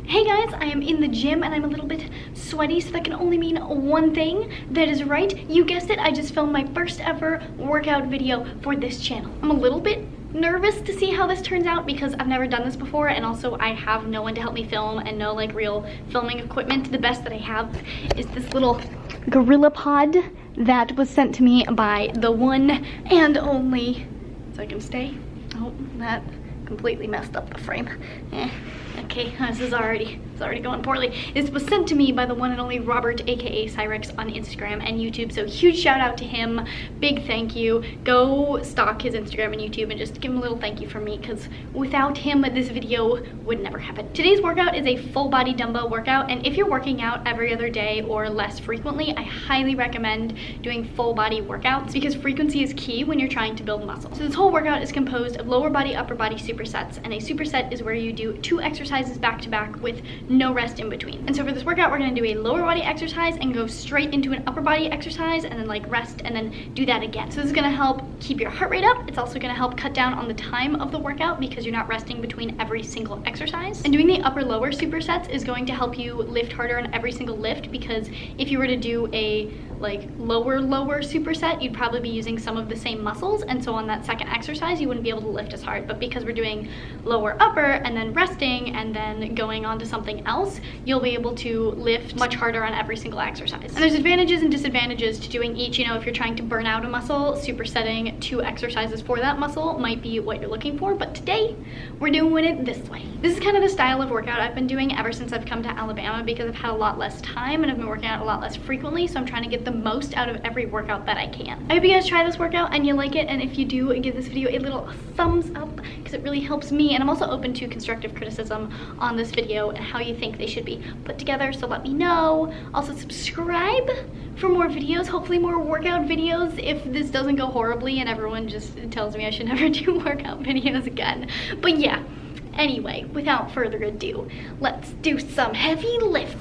Hey guys, I am in the gym and I'm a little bit sweaty, so that can only mean one thing. That is right, you guessed it, I just filmed my first ever workout video for this channel. I'm a little bit nervous to see how this turns out because I've never done this before, and also I have no one to help me film and no like real filming equipment. The best that I have is this little gorilla pod that was sent to me by the one and only, so I can stay. Oh, that completely messed up the frame. Okay, this is already going poorly. This was sent to me by the one and only Robert, aka Cyrex, on Instagram and YouTube, so huge shout out to him. Big thank you. Go stalk his Instagram and YouTube and just give him a little thank you from me, because without him this video would never happen. Today's workout is a full body dumbbell workout, and if you're working out every other day or less frequently, I highly recommend doing full body workouts because frequency is key when you're trying to build muscle. So this whole workout is composed of lower body, upper body supersets, and a superset is where you do 2 exercises back to back with no rest in between. And so for this workout, we're gonna do a lower body exercise and go straight into an upper body exercise and then like rest and then do that again. So this is gonna help keep your heart rate up. It's also gonna help cut down on the time of the workout because you're not resting between every single exercise. And doing the upper lower supersets is going to help you lift harder on every single lift, because if you were to do a like lower superset, you'd probably be using some of the same muscles, and so on that second exercise you wouldn't be able to lift as hard. But because we're doing lower upper and then resting and then going on to something else, you'll be able to lift much harder on every single exercise. And there's advantages and disadvantages to doing each. You know, if you're trying to burn out a muscle, supersetting 2 exercises for that muscle might be what you're looking for, but today we're doing it this way. This is kind of the style of workout I've been doing ever since I've come to Alabama, because I've had a lot less time and I've been working out a lot less frequently, so I'm trying to get the most out of every workout that I can. I hope you guys try this workout and you like it, and if you do, give this video a little thumbs up because it really helps me, and I'm also open to constructive criticism on this video and how you think they should be put together, so let me know. Also subscribe for more videos, hopefully more workout videos if this doesn't go horribly and everyone just tells me I should never do workout videos again. But yeah, anyway, without further ado, let's do some heavy lifting.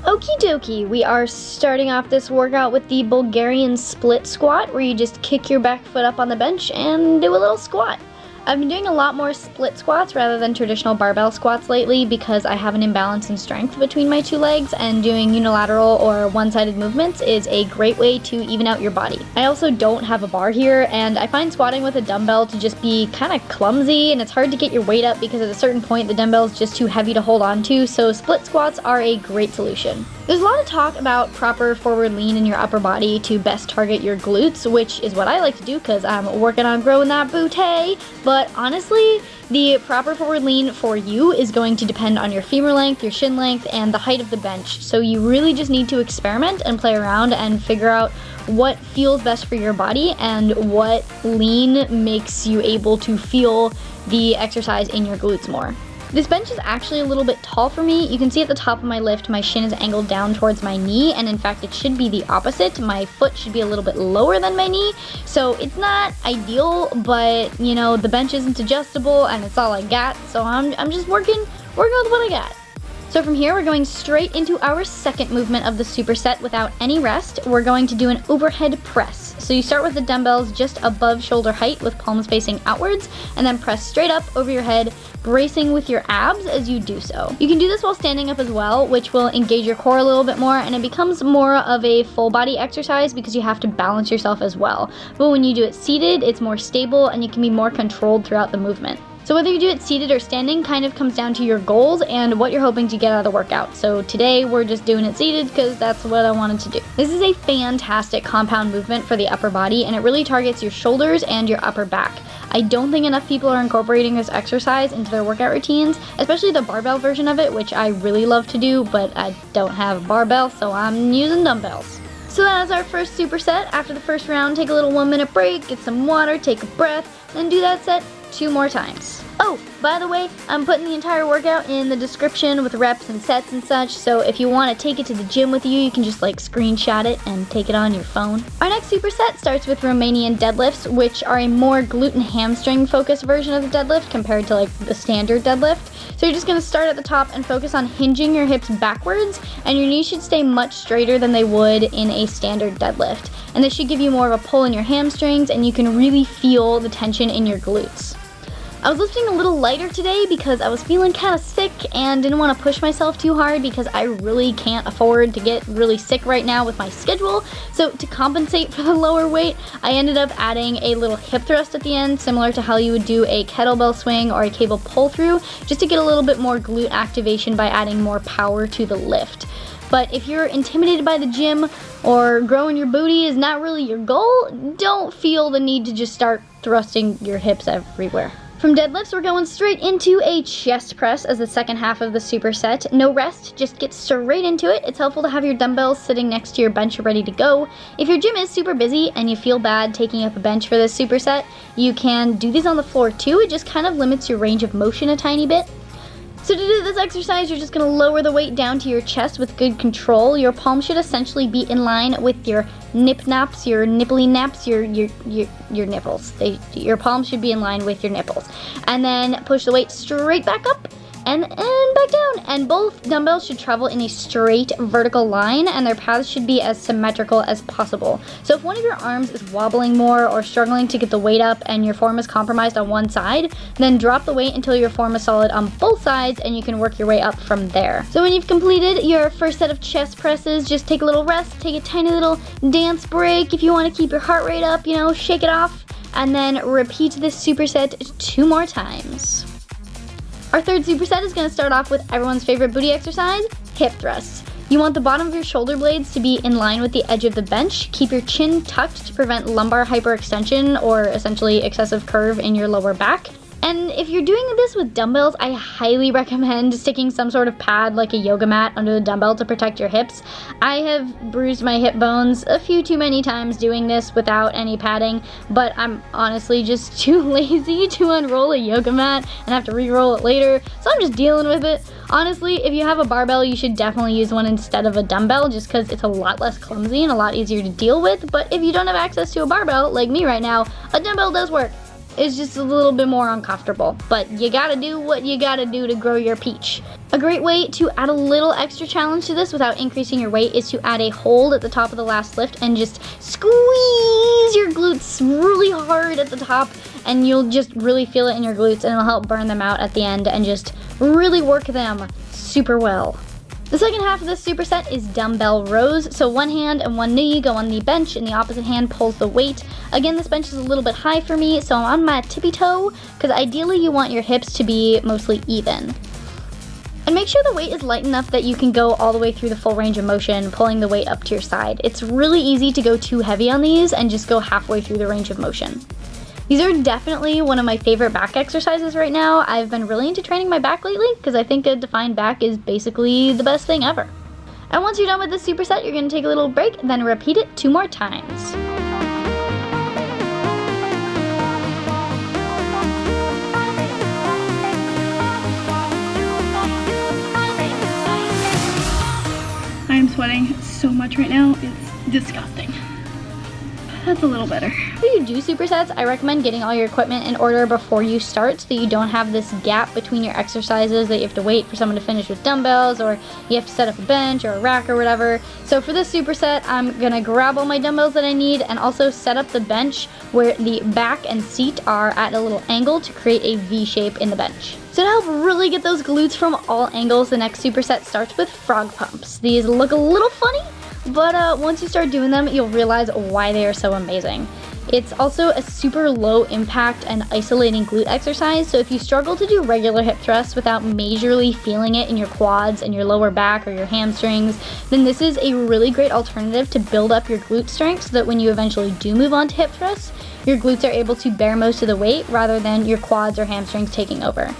Okie dokie, we are starting off this workout with the Bulgarian split squat, where you just kick your back foot up on the bench and do a little squat. I've been doing a lot more split squats rather than traditional barbell squats lately because I have an imbalance in strength between my 2 legs, and doing unilateral or one-sided movements is a great way to even out your body. I also don't have a bar here, and I find squatting with a dumbbell to just be kind of clumsy, and it's hard to get your weight up because at a certain point the dumbbell is just too heavy to hold on to, so split squats are a great solution. There's a lot of talk about proper forward lean in your upper body to best target your glutes, which is what I like to do because I'm working on growing that booty. But honestly, the proper forward lean for you is going to depend on your femur length, your shin length, and the height of the bench. So you really just need to experiment and play around and figure out what feels best for your body and what lean makes you able to feel the exercise in your glutes more. This bench is actually a little bit tall for me. You can see at the top of my lift, my shin is angled down towards my knee, and in fact it should be the opposite. My foot should be a little bit lower than my knee, so it's not ideal, but you know, the bench isn't adjustable and it's all I got, so I'm just working with what I got. So from here, we're going straight into our second movement of the superset without any rest. We're going to do an overhead press. So you start with the dumbbells just above shoulder height with palms facing outwards, and then press straight up over your head, bracing with your abs as you do so. You can do this while standing up as well, which will engage your core a little bit more, and it becomes more of a full body exercise because you have to balance yourself as well. But when you do it seated, it's more stable and you can be more controlled throughout the movement. So whether you do it seated or standing kind of comes down to your goals and what you're hoping to get out of the workout. So today we're just doing it seated because that's what I wanted to do. This is a fantastic compound movement for the upper body, and it really targets your shoulders and your upper back. I don't think enough people are incorporating this exercise into their workout routines, especially the barbell version of it, which I really love to do, but I don't have a barbell, so I'm using dumbbells. So that is our first superset. After the first round, take a little 1-minute break, get some water, take a breath, then do that set 2 more times. Oh, by the way, I'm putting the entire workout in the description with reps and sets and such, so if you want to take it to the gym with you, you can just like screenshot it and take it on your phone. Our next superset starts with Romanian deadlifts, which are a more glute and hamstring focused version of the deadlift compared to like the standard deadlift. So you're just going to start at the top and focus on hinging your hips backwards, and your knees should stay much straighter than they would in a standard deadlift. And this should give you more of a pull in your hamstrings, and you can really feel the tension in your glutes. I was lifting a little lighter today because I was feeling kind of sick and didn't want to push myself too hard because I really can't afford to get really sick right now with my schedule. So to compensate for the lower weight, I ended up adding a little hip thrust at the end, similar to how you would do a kettlebell swing or a cable pull through, just to get a little bit more glute activation by adding more power to the lift. But if you're intimidated by the gym or growing your booty is not really your goal, don't feel the need to just start thrusting your hips everywhere. From deadlifts, we're going straight into a chest press as the second half of the superset. No rest, just get straight into it. It's helpful to have your dumbbells sitting next to your bench ready to go. If your gym is super busy and you feel bad taking up a bench for this superset, you can do these on the floor too. It just kind of limits your range of motion a tiny bit. So to do this exercise, you're just going to lower the weight down to your chest with good control. Your palm should essentially be in line with your nip naps, your nipply naps, your nipples. Your palms should be in line with your nipples. And then push the weight straight back up and back down. And both dumbbells should travel in a straight vertical line, and their paths should be as symmetrical as possible. So if one of your arms is wobbling more or struggling to get the weight up and your form is compromised on one side, then drop the weight until your form is solid on both sides and you can work your way up from there. So when you've completed your first set of chest presses, just take a little rest, take a tiny little dance break if you want to keep your heart rate up, shake it off, and then repeat this superset 2 more times. Our third superset is going to start off with everyone's favorite booty exercise, hip thrusts. You want the bottom of your shoulder blades to be in line with the edge of the bench. Keep your chin tucked to prevent lumbar hyperextension or essentially excessive curve in your lower back. And if you're doing this with dumbbells, I highly recommend sticking some sort of pad like a yoga mat under the dumbbell to protect your hips. I have bruised my hip bones a few too many times doing this without any padding, but I'm honestly just too lazy to unroll a yoga mat and have to re-roll it later, so I'm just dealing with it. Honestly, if you have a barbell, you should definitely use one instead of a dumbbell just because it's a lot less clumsy and a lot easier to deal with, but if you don't have access to a barbell, like me right now, a dumbbell does work. It's just a little bit more uncomfortable, but you gotta do what you gotta do to grow your peach. A great way to add a little extra challenge to this without increasing your weight is to add a hold at the top of the last lift and just squeeze your glutes really hard at the top, and you'll just really feel it in your glutes, and it'll help burn them out at the end and just really work them super well. The second half of this superset is dumbbell rows, so one hand and one knee go on the bench and the opposite hand pulls the weight. Again, this bench is a little bit high for me, so I'm on my tippy toe, because ideally you want your hips to be mostly even. And make sure the weight is light enough that you can go all the way through the full range of motion, pulling the weight up to your side. It's really easy to go too heavy on these and just go halfway through the range of motion. These are definitely one of my favorite back exercises right now. I've been really into training my back lately because I think a defined back is basically the best thing ever. And once you're done with this superset, you're going to take a little break, then repeat it 2 more times. I am sweating so much right now, it's disgusting. That's a little better. When you do supersets, I recommend getting all your equipment in order before you start so that you don't have this gap between your exercises that you have to wait for someone to finish with dumbbells, or you have to set up a bench or a rack or whatever. So for this superset, I'm gonna grab all my dumbbells that I need and also set up the bench where the back and seat are at a little angle to create a V shape in the bench. So to help really get those glutes from all angles, the next superset starts with frog pumps. These look a little funny, but once you start doing them, you'll realize why they are so amazing. It's also a super low impact and isolating glute exercise, so if you struggle to do regular hip thrusts without majorly feeling it in your quads and your lower back or your hamstrings, then this is a really great alternative to build up your glute strength so that when you eventually do move on to hip thrusts, your glutes are able to bear most of the weight rather than your quads or hamstrings taking over.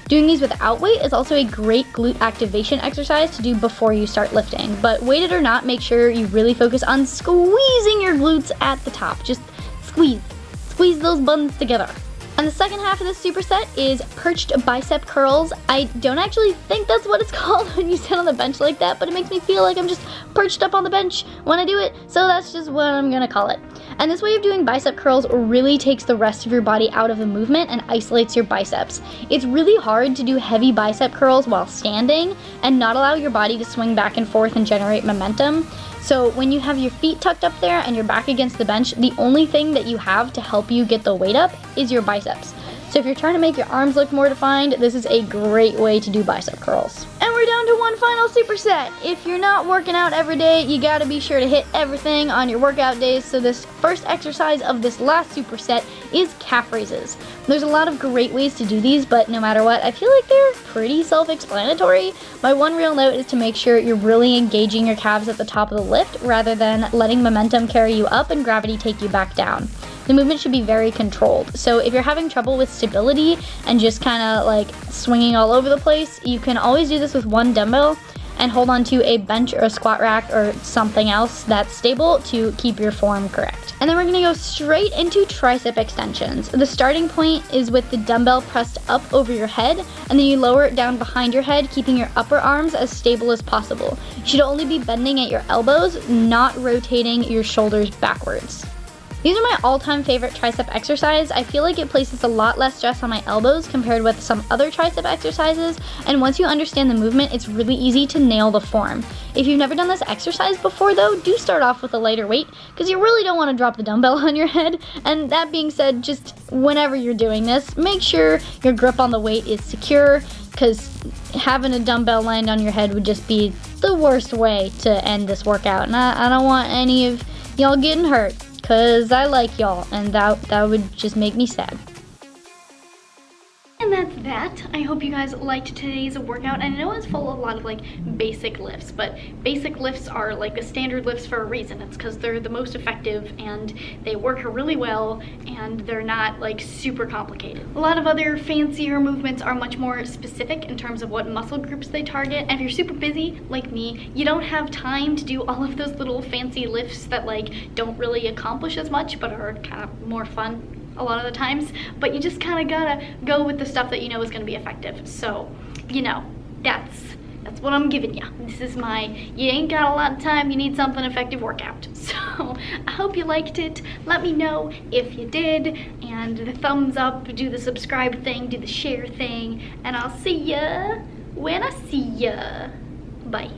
Doing these without weight is also a great glute activation exercise to do before you start lifting, but weighted or not, make sure you really focus on squeezing your glutes at the top. Just squeeze those buns together. And the second half of this superset is perched bicep curls. I don't actually think that's what it's called when you sit on the bench like that, but it makes me feel like I'm just perched up on the bench when I do it, so that's just what I'm gonna call it. And this way of doing bicep curls really takes the rest of your body out of the movement and isolates your biceps. It's really hard to do heavy bicep curls while standing and not allow your body to swing back and forth and generate momentum. So when you have your feet tucked up there and your back against the bench, the only thing that you have to help you get the weight up is your biceps. So if you're trying to make your arms look more defined, this is a great way to do bicep curls. And we're down to one final superset. If you're not working out every day, you gotta be sure to hit everything on your workout days. So this first exercise of this last superset is calf raises. There's a lot of great ways to do these, but no matter what, I feel like they're pretty self-explanatory. My one real note is to make sure you're really engaging your calves at the top of the lift rather than letting momentum carry you up and gravity take you back down. The movement should be very controlled. So if you're having trouble with stability and just kind of like swinging all over the place, you can always do this with one dumbbell and hold on to a bench or a squat rack or something else that's stable to keep your form correct. And then we're gonna go straight into tricep extensions. The starting point is with the dumbbell pressed up over your head, and then you lower it down behind your head, keeping your upper arms as stable as possible. You should only be bending at your elbows, not rotating your shoulders backwards. These are my all-time favorite tricep exercise. I feel like it places a lot less stress on my elbows compared with some other tricep exercises, and once you understand the movement, it's really easy to nail the form. If you've never done this exercise before though, do start off with a lighter weight because you really don't want to drop the dumbbell on your head. And that being said, just whenever you're doing this, make sure your grip on the weight is secure because having a dumbbell land on your head would just be the worst way to end this workout. And I don't want any of y'all getting hurt. Cause I like y'all, and that would just make me sad. And that's that. I hope you guys liked today's workout. I know it's full of a lot of like basic lifts, but basic lifts are like the standard lifts for a reason. It's because they're the most effective and they work really well and they're not like super complicated. A lot of other fancier movements are much more specific in terms of what muscle groups they target. And if you're super busy like me, you don't have time to do all of those little fancy lifts that like don't really accomplish as much but are kind of more fun a lot of the times, but you just kind of gotta go with the stuff that you know is gonna be effective. So, you know, that's what I'm giving you. This is my, you ain't got a lot of time, you need something effective workout. So, I hope you liked it. Let me know if you did, and the thumbs up, do the subscribe thing, do the share thing, and I'll see ya when I see ya. Bye.